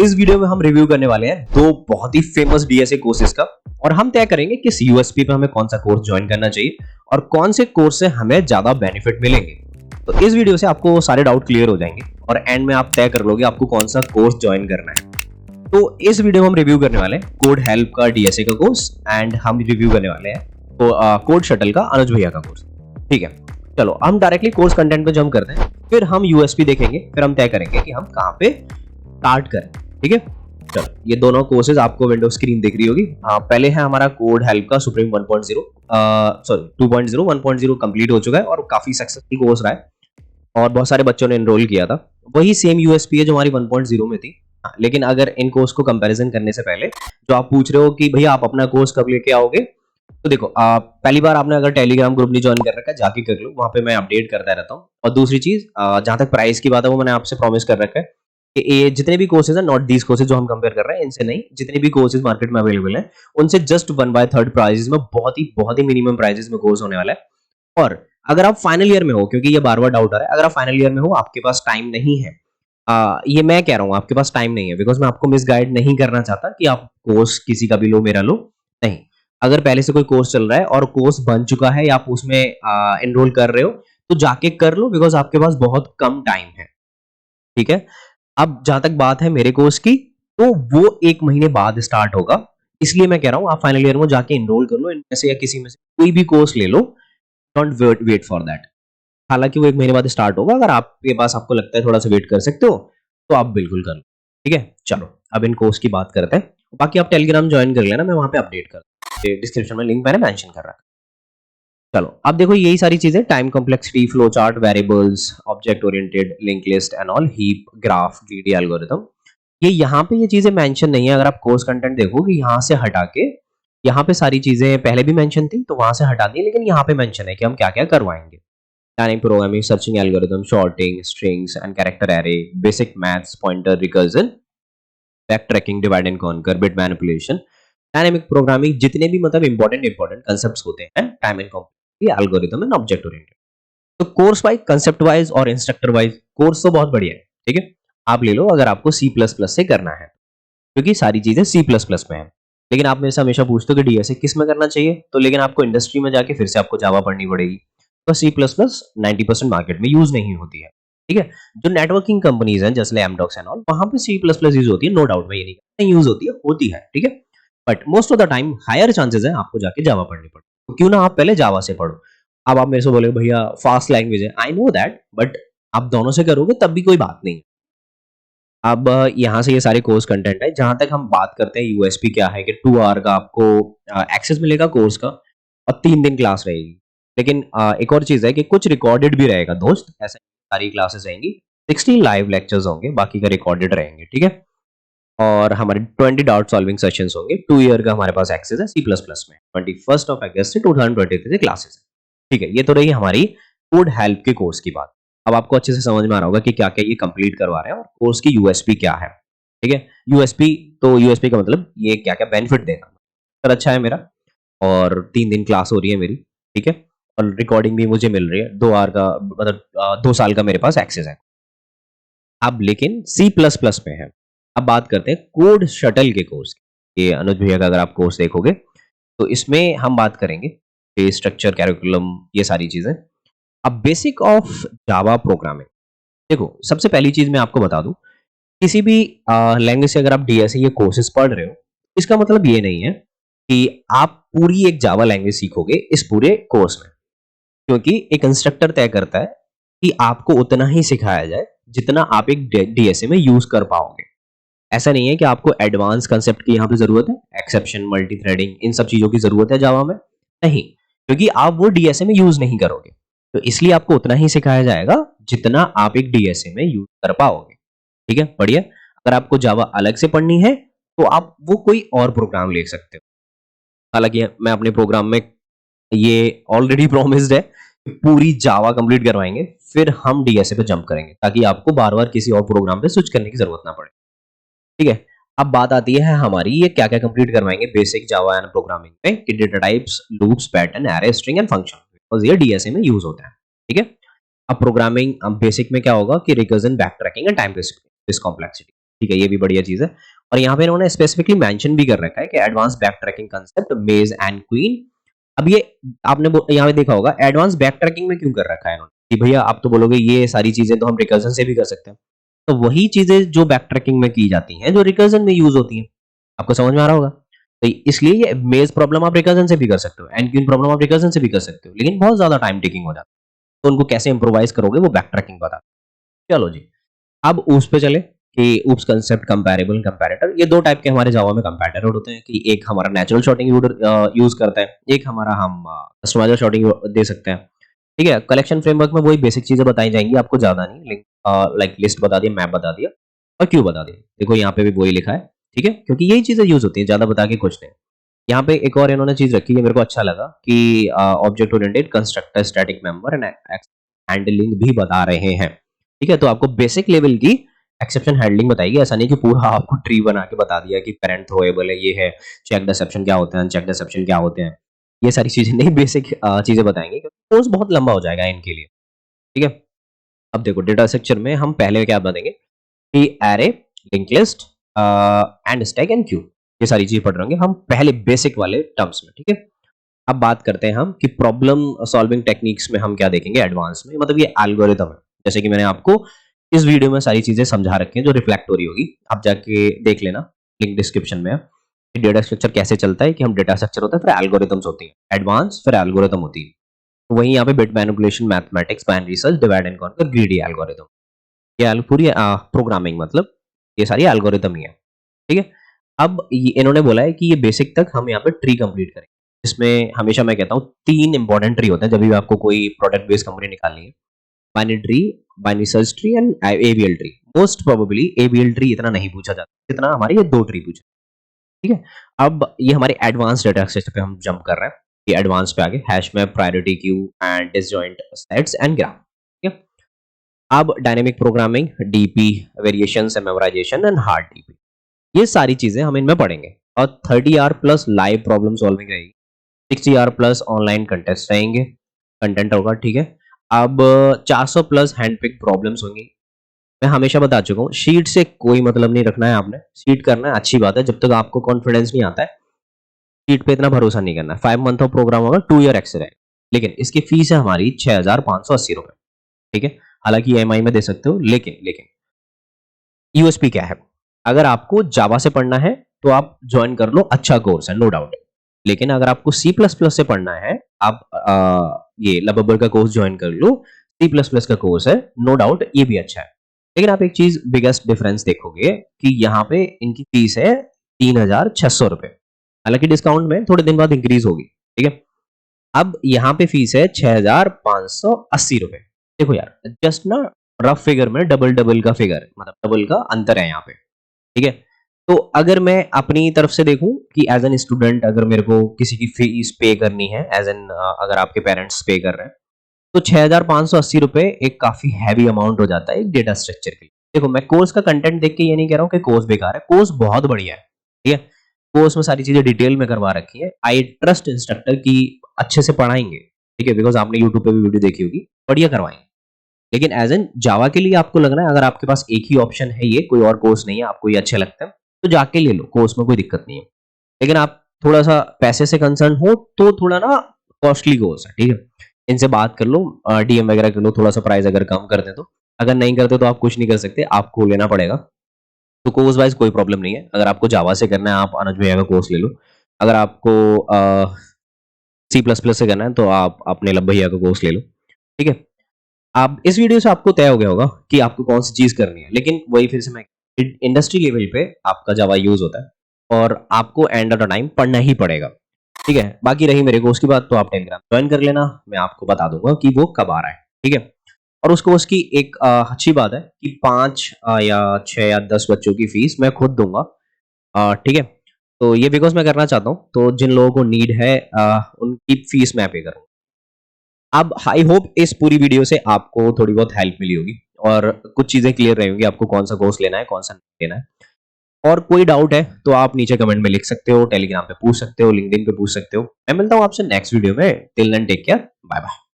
इस वीडियो में हम रिव्यू करने वाले हैं दो बहुत ही फेमस डीएसए कोर्सेज का, और हम तय करेंगे किस यूएसपी पे हमें कौन सा कोर्स ज्वाइन करना चाहिए और कौन से कोर्स से हमें ज्यादा बेनिफिट मिलेंगे। तो इस वीडियो से आपको सारे डाउट क्लियर हो जाएंगे और एंड में आप तय कर लोगे आपको कौन सा कोर्स ज्वाइन करना है। तो इस वीडियो में हम रिव्यू करने वाले हैं कोड हेल्प का डीएसए का कोर्स, एंड हम रिव्यू करने वाले हैं कोड शटल का अनुज भैया का कोर्स। ठीक है, चलो हम डायरेक्टली कोर्स कंटेंट पे जंप करते हैं, फिर हम यूएसपी देखेंगे, फिर हम तय करेंगे कि हम कहाँ पे स्टार्ट करें। ठीक है, चलो ये दोनों कोर्सेज आपको विंडो स्क्रीन दिख रही होगी। पहले है हमारा कोड हेल्प का सुप्रीम 1.0 सॉरी 2.0 1.0 कंप्लीट हो चुका है और काफी सक्सेसफुल कोर्स रहा है और बहुत सारे बच्चों ने एनरोल किया था। वही सेम यूएसपी है जो हमारी 1.0 में थी। लेकिन अगर इन कोर्स को कंपैरिजन करने से पहले जो आप पूछ रहे हो कि भैया आप अपना कोर्स कब लेके आओगे, तो देखो पहली बार आपने अगर टेलीग्राम ग्रुप नहीं ज्वाइन कर रखा है जाके कर लो, वहां पे मैं अपडेट करता रहता हूँ। और दूसरी चीज जहां तक प्राइस की बात है वो मैंने आपसे प्रॉमिस कर रखा है कि ये जितने भी कोर्सेज है, नॉट दीज कोर्सेज जो हम कंपेयर कर रहे हैं इनसे नहीं, जितने भी कोर्सेज मार्केट में अवेलेबल है उनसे जस्ट 1/3 प्राइसेस में बहुत ही मिनिमम प्राइसेस में कोर्स होने वाला है। और अगर आप फाइनल ईयर में हो, क्योंकि ये बार बार डाउट आ रहा है, अगर आप फाइनल ईयर में हो आपके पास टाइम नहीं है, ये मैं कह रहा हूँ आपके पास टाइम नहीं है बिकॉज मैं आपको मिसगाइड नहीं करना चाहता कि आप कोर्स किसी का भी लो मेरा लो, नहीं। अगर पहले से कोई कोर्स चल रहा है और कोर्स बन चुका है या आप उसमें एनरोल कर रहे हो तो जाके कर लो बिकॉज आपके पास बहुत कम टाइम है। ठीक है, अब जहां तक बात है मेरे कोर्स की, तो वो 1 महीने बाद स्टार्ट होगा, इसलिए मैं कह रहा हूँ आप फाइनल ईयर में जाके एनरोल कर लो, इनमें से या किसी में से कोई भी कोर्स ले लो, डोंट वेट फॉर दैट। हालांकि वो 1 महीने बाद स्टार्ट होगा, अगर आपके पास आपको लगता है थोड़ा सा वेट कर सकते हो तो आप बिल्कुल कर लो। ठीक है, चलो अब इन कोर्स की बात करते हैं। बाकी आप टेलीग्राम ज्वाइन कर लेना, मैं वहां पे अपडेट कर डिस्क्रिप्शन में लिंक मैंने मेंशन कर रखा। चलो अब देखो यही सारी चीजें, time complexity, flow chart, variables, object oriented, link list and all, heap, graph, greedy algorithm, ये यहाँ पे ये चीजें मेंशन नहीं है। अगर आप कोर्स कंटेंट देखोगे यहाँ से हटा के, यहाँ पे सारी चीजें पहले भी मेंशन थी तो वहां से हटा दी, लेकिन यहाँ पे मेंशन है कि हम क्या क्या करवाएंगे। Dynamic programming, searching algorithm, sorting, strings and character array, basic maths, pointer recursion, backtracking, divide and conquer, bit manipulation, dynamic programming, जितने भी मतलब important concepts होते हैं, time and complexity, algorithm and object oriented। तो कोर्स वाइज, कंसेप्ट वाइज और instructor wise course तो बहुत बढ़िया है। ठीक है, आप ले लो अगर आपको C++ से करना है, क्योंकि सारी चीजें C++ में है। लेकिन आप मेरे से हमेशा पूछते हो कि डीएसए किस में करना चाहिए, तो लेकिन आपको इंडस्ट्री में जाके फिर से आपको जावा पढ़नी पड़ेगी, तो C++ 90% मार्केट में यूज नहीं होती है। ठीक है, जो नेटवर्किंग कंपनीज हैं जैसे एमडॉक्स एंड ऑल, वहां पे C++ यूज होती है, नो डाउट, में ये नहीं यूज होती है। ठीक है, but most of the time higher chances है आपको जाके जावा पढ़नी पड़े, तो क्यों ना आप पहले जावा से पढ़ो। अब आप मेरे से बोले भैया फास्ट लैंग्वेज है, आई नो दैट, बट आप दोनों से करोगे तब भी कोई बात नहीं। अब यहाँ से ये सारे कोर्स कंटेंट है। जहां तक हम बात करते हैं यूएसपी क्या है कि 2 आवर का आपको एक्सेस मिलेगा कोर्स का और 3 दिन क्लास रहेगी। लेकिन एक और चीज है कि कुछ रिकॉर्डेड भी रहेगा दोस्त, ऐसा सारी क्लासेस रहेंगी, 60 लाइव लेक्चर्स होंगे, बाकी का रिकॉर्डेड रहेंगे। ठीक है, और हमारे 20 डाउट सॉल्विंग सेशंस होंगे। 2 ईयर का हमारे पास एक्सेस है C++ में। 21 अगस्त से 2023 से क्लासेस है। ठीक है, ये तो रही हमारी कोड हेल्प के कोर्स की बात। अब आपको अच्छे से समझ में आ रहा होगा कि क्या क्या ये कंप्लीट करवा रहे हैं और कोर्स की यूएसपी क्या है। ठीक है, यूएसपी का मतलब ये क्या क्या बेनिफिट देगा, सर अच्छा है मेरा, और 3 दिन क्लास हो रही है मेरी। ठीक है, और रिकॉर्डिंग भी मुझे मिल रही है, 2 आवर का मतलब 2 साल का मेरे पास एक्सेस है। अब लेकिन C++ में है। अब बात करते हैं कोड शटल के कोर्स की। ये अनुज भैया का अगर आप कोर्स देखोगे तो इसमें हम बात करेंगे स्ट्रक्चर, कैरिकुलम, ये सारी चीजें। अब बेसिक ऑफ जावा प्रोग्रामिंग, देखो सबसे पहली चीज मैं आपको बता दूं, किसी भी लैंग्वेज से अगर आप डीएसए ये कोर्सेज पढ़ रहे हो, इसका मतलब ये नहीं है कि आप पूरी एक जावा लैंग्वेज सीखोगे इस पूरे कोर्स में, क्योंकि एक इंस्ट्रक्टर तय करता है कि आपको उतना ही सिखाया जाए जितना आप एक डीएसए में यूज कर पाओगे। ऐसा नहीं है कि आपको एडवांस कंसेप्ट की यहाँ पे जरूरत है, एक्सेप्शन, मल्टी थ्रेडिंग, इन सब चीजों की जरूरत है जावा में, नहीं, क्योंकि आप वो डीएसए में यूज नहीं करोगे, तो इसलिए आपको उतना ही सिखाया जाएगा जितना आप एक डीएसए में यूज कर पाओगे। ठीक है, बढ़िया। अगर आपको जावा अलग से पढ़नी है तो आप वो कोई और प्रोग्राम ले सकते हो। हालांकि मैं अपने प्रोग्राम में ये ऑलरेडी प्रॉमिस्ड है कि पूरी जावा कंप्लीट करवाएंगे, फिर हम डीएसए पे जंप करेंगे ताकि आपको बार बार किसी और प्रोग्राम पे स्विच करने की जरूरत ना पड़े। ठीक है, अब बात आती है हमारी ये क्या क्या कंप्लीट करवाएंगे बेसिक जावा एंड प्रोग्रामिंग में, कि data types, loops, pattern, array, string and function, because ये डीएसए में यूज होता है। ठीक है, अब प्रोग्रामिंग बेसिक में क्या होगा कि recursion, backtracking and time disk complexity, ठीक है, ये भी बढ़िया चीज़ है। और यहाँ पे इन्होंने स्पेसिफिकली मेंशन भी कर रखा है कि एडवांस बैक ट्रैकिंग कांसेप्ट मेज़ एंड क्वीन। अब ये आपने यहाँ पे देखा होगा एडवांस बैक ट्रैकिंग में क्यों कर रखा है इन्होंने कि भैया आप तो बोलोगे ये सारी चीज़ें तो हम रिकर्जन से भी कर सकते हैं। तो वही चीज़ें जो बैक ट्रैकिंग में की जाती हैं, जो रिकर्जन में यूज़ होती हैं। आपको समझ में आ रहा होगा? तो इसलिए ये मेज़ प्रॉब्लम आप रिकर्जन से भी कर सकते हो, एंड क्वीन प्रॉब्लम आप रिकर्जन से भी कर सकते हो, लेकिन बहुत ज़्यादा टाइम टेकिंग हो जाता है। तो उनको कैसे इम्प्रोवाइज़ करोगे वो बैक ट्रैकिंग बता। चलो जी, अब ऊप्स पे चले कि ऊप्स कंसेप्ट कंपैरेबल कंपैरेटर। ये 2 टाइप के हमारे जावा में कंपैरेटर होते हैं कि एक हमारा नेचुरल शॉर्टिंग यूज़ करता है, एक हमारा हम कस्टमाइज़र शॉर्टिंग दे सकते हैं। ठीक है? कलेक्शन फ्रेमवर्क में वही बेसिक चीज़ें बताई जाएँगी, आपको ज़्यादा नहीं, लाइक लिस्ट बता दिया, मैप बता दिया और क्यू बता दिया। देखो यहाँ पे भी वही लिखा है, ठीक है? क्योंकि यही चीज़ें यूज़ होती हैं, ज़्यादा बता के कुछ नहीं। यहाँ पे एक और इन्होंने चीज़ रखी है, मेरे को अच्छा लगा कि object oriented constructor static member and x handling भी बता रहे हैं। ठीक है? तो आपको बेसिक लेवल की एक्सेप्शन हैंडलिंग बताएगी, ऐसा नहीं कि पूरा आपको ट्री बना के बता दिया कि पैरेंट थ्रोएबल है, ये है, चेक एक्सेप्शन क्या होते हैं, अनचेक एक्सेप्शन क्या होते हैं। ये सारी चीज़ें नहीं, बेसिक चीज़ें बताएँगे क्योंकि कोर्स बहुत लंबा हो जाएगा इनके लिए। ठीक है? अब देखो डेटा स्ट्रक्चर में हम पहले क्या बताएँगे कि array, link list and stack and Q, ये सारी चीज़ें पढ़ रहे होंगे हम पहले बेसिक वाले टर्म्स में, ठीक है? अब बात करते हैं हम कि प्रॉब्लम सॉल्विंग टेक्निक्स में हम क्या देखेंगे एडवांस में, मतलब ये एल्गोरिथम है। जैसे कि मैंने आपको इस वीडियो में सारी चीज़ें समझा रखी हैं जो रिफ्लेक्ट हो रही होगी, आप जाके देख लेना, लिंक डिस्क्रिप्शन में है कि डेटा स्ट्रक्चर कैसे चलता है, कि हम डेटा स्ट्रक्चर होता है, फिर एल्गोरिथम्स होती हैं, एडवांस फिर एल्गोरिथम होती है। तो वहीं यहाँ पे bit manipulation, mathematics, binary search, divide and conquer, greedy algorithm, ये पूरी प्रोग्रामिंग, मतलब ये सारी एल्गोरिथम ही है। ठीक है? अब ये इन्होंने बोला है कि ये बेसिक तक हम यहाँ पे ट्री कंप्लीट करेंगे। इसमें हमेशा मैं कहता हूँ 3 इंपॉर्टेंट ट्री होते हैं जब भी आपको कोई प्रोडक्ट बेस्ड कंपनी निकालनी है। Binary tree, binary search tree and ABL tree. Most probably ABL tree इतना नहीं पूछा जाता, जितना हमारे ये 2 ट्री पूछे। ठीक है? अब ये हमारे एडवांस डेटा स्ट्रक्चर पे हम जंप कर रहे हैं। ये एडवांस पे आगे hash map, priority queue and disjoint sets and graph. ठीक है? अब dynamic programming, DP, variations and memorization and hard DP. ये सारी चीजें हम इनमें पढ़ेंगे और 30 आर प्लस लाइव प्रॉब्लम सॉल्विंग रहेगी, 60 आर प्लस ऑनलाइन कंटेस्ट रहेंगे, कंटेंट होगा। ठीक है? अब 400 प्लस हैंड पिक प्रॉब्लम्स होंगी। मैं हमेशा बता चुका हूँ, शीट से कोई मतलब नहीं रखना है आपने, शीट करना है अच्छी बात है, जब तक आपको कॉन्फिडेंस नहीं आता है शीट पे इतना भरोसा नहीं करना है। 5 मंथ ऑफ प्रोग्राम होगा, 2 ईयर एक्स रहेगा, लेकिन इसकी फीस है हमारी 6,580 रुपए। ठीक है? हालांकि ईएमआई में दे सकते हो, लेकिन लेकिन यूएसपी क्या है, अगर आपको जावा से पढ़ना है तो आप ज्वाइन कर लो, अच्छा कोर्स है, नो डाउट। लेकिन अगर आपको सी प्लस प्लस से पढ़ना है, आप ये लबबर का कोर्स ज्वाइन कर लो, सी प्लस प्लस का कोर्स है, नो डाउट ये भी अच्छा है। लेकिन आप एक चीज बिगेस्ट डिफरेंस देखोगे कि यहाँ पे इनकी फीस है 3,600 रुपए। हालांकि डिस्काउंट में थोड़े दिन बाद इंक्रीज होगी। ठीक है? अब यहाँ पे फीस है 6,580 रुपए। देखो यार, जस्ट ना रफ फिगर में डबल डबल का फिगर, मतलब डबल का अंतर है यहाँ पे। ठीक है? तो अगर मैं अपनी तरफ से देखूं कि एज एन स्टूडेंट अगर मेरे को किसी की फीस पे करनी है, एज एन अगर आपके पेरेंट्स पे कर रहे हैं, तो 6,580 रुपए एक काफी हैवी अमाउंट हो जाता है एक डेटा स्ट्रक्चर के लिए। देखो, मैं कोर्स का कंटेंट देख के ये नहीं कह रहा हूँ कि कोर्स बेकार है, कोर्स बहुत बढ़िया है। ठीक है? कोर्स में सारी चीजें डिटेल में करवा रखी है, आई ट्रस्ट इंस्ट्रक्टर की अच्छे से पढ़ाएंगे। ठीक है? बिकॉज आपने यूट्यूब पे भी वीडियो देखी होगी, बढ़िया करवाएंगे। लेकिन एज एन जावा के लिए आपको लग रहा है अगर आपके पास एक ही ऑप्शन है, ये कोई और कोर्स नहीं है, आपको ये अच्छे लगते हैं, तो जाके ले लो, कोर्स में कोई दिक्कत नहीं है। लेकिन आप थोड़ा सा पैसे से कंसर्न हो तो थोड़ा ना कॉस्टली कोर्स है। ठीक है? इनसे बात कर लो, डीएम वगैरह कर लो, थोड़ा सा प्राइस अगर कम कर दे तो। अगर नहीं करते तो आप कुछ नहीं कर सकते, आपको लेना पड़ेगा। तो कोर्स वाइज कोई प्रॉब्लम नहीं है, अगर आपको जावा से करना है आप अनुज भैया का कोर्स ले लो। अगर आपको सी प्लस प्लस से करना है तो आप अपने लब भैया का कोर्स ले लो। ठीक है? आप इस वीडियो से आपको तय हो गया होगा कि आपको कौन सी चीज करनी है, लेकिन वही फिर से मैं, इंडस्ट्री लेवल पे आपका जावा यूज होता है और आपको एंड ऑफ द टाइम पढ़ना ही पड़ेगा। ठीक है? बाकी रही मेरे कोर्स की बात, तो आप टेलीग्राम ज्वाइन कर लेना, मैं आपको बता दूंगा कि वो कब आ रहा है। ठीक है? और उस कोर्स की एक अच्छी बात है कि 5 या 6 या 10 बच्चों की फीस मैं खुद दूंगा। ठीक है? तो ये बिकॉज मैं करना चाहता हूँ, तो जिन लोगों को नीड है उनकी फीस मैं पे करूँगा। अब आई होप इस पूरी वीडियो से आपको थोड़ी बहुत हेल्प मिली होगी और कुछ चीजें क्लियर रही होंगी, आपको कौन सा कोर्स लेना है, कौन सा नहीं लेना है। और कोई डाउट है तो आप नीचे कमेंट में लिख सकते हो, टेलीग्राम पे पूछ सकते हो, लिंक्डइन पे पूछ सकते हो। मैं मिलता हूँ आपसे नेक्स्ट वीडियो में। Till then take care, bye bye.